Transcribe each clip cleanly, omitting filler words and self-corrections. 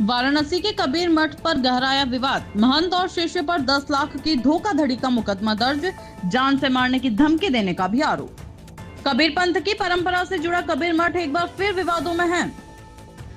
वाराणसी के कबीर मठ पर गहराया विवाद। महंत और शिष्य पर 10 लाख की धोखाधड़ी का मुकदमा दर्ज, जान से मारने की धमकी देने का भी आरोप। कबीर पंथ की परंपरा से जुड़ा कबीर मठ एक बार फिर विवादों में है।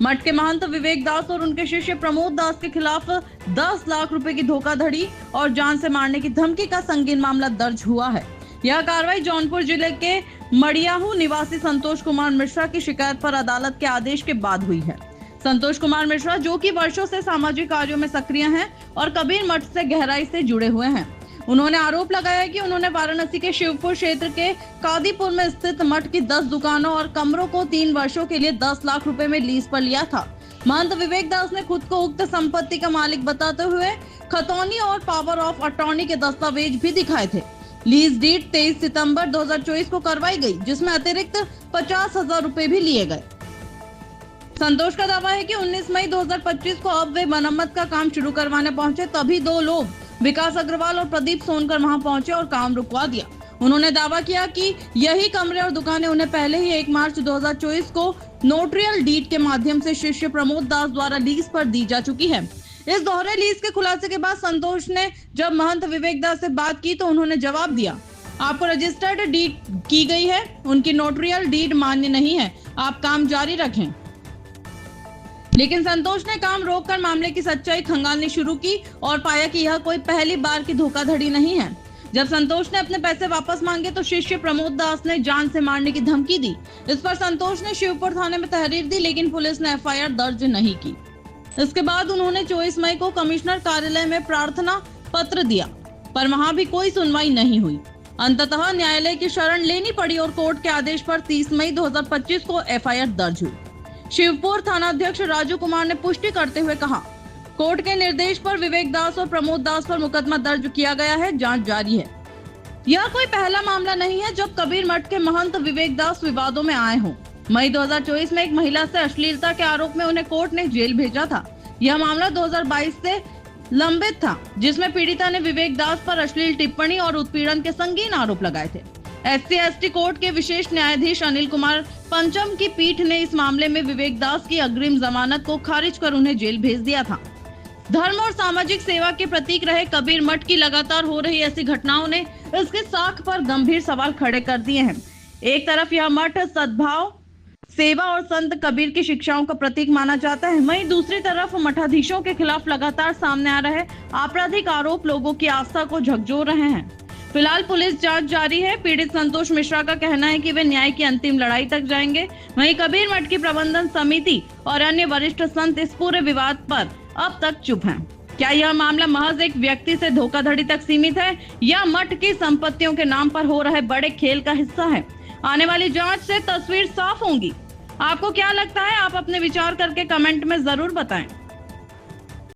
मठ के महंत विवेक दास और उनके शिष्य प्रमोद दास के खिलाफ 10 लाख रुपए की धोखाधड़ी और जान से मारने की धमकी का संगीन मामला दर्ज हुआ है। यह कार्रवाई जौनपुर जिले के मड़ियाहू निवासी संतोष कुमार मिश्रा की शिकायत पर अदालत के आदेश के बाद हुई है। संतोष कुमार मिश्रा, जो कि वर्षों से सामाजिक कार्यों में सक्रिय हैं और कबीर मठ से गहराई से जुड़े हुए हैं, उन्होंने आरोप लगाया कि उन्होंने वाराणसी के शिवपुर क्षेत्र के कादीपुर में स्थित मठ की 10 दुकानों और कमरों को 3 वर्षों के लिए 10 लाख रुपए में लीज पर लिया था। महंत विवेक दास ने खुद को उक्त संपत्ति का मालिक बताते हुए खतौनी और पावर ऑफ अटॉर्नी के दस्तावेज भी दिखाए थे। लीज डीड 23 सितंबर 2024 को करवाई गई, जिसमें अतिरिक्त 50,000 रुपए भी लिए गए। संतोष का दावा है कि 19 मई 2025 को अब वे मरम्मत का काम शुरू करवाने पहुंचे, तभी 2 लोग विकास अग्रवाल और प्रदीप सोनकर वहां पहुंचे और काम रुकवा दिया। उन्होंने दावा किया कि यही कमरे और दुकानें उन्हें पहले ही 1 मार्च 2024 को नोटरियल डीड के माध्यम से शिष्य प्रमोद दास द्वारा लीज पर दी जा चुकी है। इस दोहरे लीज के खुलासे के बाद संतोष ने जब महंत विवेक दास से बात की तो उन्होंने जवाब दिया, आपको रजिस्टर्ड डीड की गई है, उनकी नोटरियल डीड मान्य नहीं है, आप काम जारी रखें। लेकिन संतोष ने काम रोककर मामले की सच्चाई खंगालनी शुरू की और पाया कि यह कोई पहली बार की धोखाधड़ी नहीं है। जब संतोष ने अपने पैसे वापस मांगे तो शिष्य प्रमोद दास ने जान से मारने की धमकी दी। इस पर संतोष ने शिवपुर थाने में तहरीर दी, लेकिन पुलिस ने एफआईआर दर्ज नहीं की। इसके बाद उन्होंने 24 मई को कमिश्नर कार्यालय में प्रार्थना पत्र दिया, पर वहां भी कोई सुनवाई नहीं हुई। अंततः न्यायालय की शरण लेनी पड़ी और कोर्ट के आदेश पर 30 मई 2025 को एफआईआर दर्ज हुई। शिवपुर थानाध्यक्ष राजू कुमार ने पुष्टि करते हुए कहा, कोर्ट के निर्देश पर विवेक दास और प्रमोद दास पर मुकदमा दर्ज किया गया है, जांच जारी है। यह कोई पहला मामला नहीं है जब कबीर मठ के महंत विवेक दास विवादों में आए हों। मई 2024 में एक महिला से अश्लीलता के आरोप में उन्हें कोर्ट ने जेल भेजा था। यह मामला 2022 से लंबित था, जिसमें पीड़िता ने विवेक दास पर अश्लील टिप्पणी और उत्पीड़न के संगीन आरोप लगाए थे। SC/ST कोर्ट के विशेष न्यायाधीश अनिल कुमार पंचम की पीठ ने इस मामले में विवेक दास की अग्रिम जमानत को खारिज कर उन्हें जेल भेज दिया था। धर्म और सामाजिक सेवा के प्रतीक रहे कबीर मठ की लगातार हो रही ऐसी घटनाओं ने इसकी साख पर गंभीर सवाल खड़े कर दिए हैं। एक तरफ यह मठ सद्भाव, सेवा और संत कबीर की शिक्षाओं का प्रतीक माना जाता है, वहीं दूसरी तरफ मठाधीशों के खिलाफ लगातार सामने आ रहे आपराधिक आरोप लोगों की आस्था को झकझोर रहे हैं। फिलहाल पुलिस जांच जारी है। पीड़ित संतोष मिश्रा का कहना है कि वे न्याय की अंतिम लड़ाई तक जाएंगे। वहीं कबीर मठ की प्रबंधन समिति और अन्य वरिष्ठ संत इस पूरे विवाद पर अब तक चुप हैं। क्या यह मामला महज एक व्यक्ति से धोखाधड़ी तक सीमित है या मठ की संपत्तियों के नाम पर हो रहे बड़े खेल का हिस्सा है? आने वाली जांच से तस्वीर साफ होगी। आपको क्या लगता है? आप अपने विचार करके कमेंट में जरूर बताएं।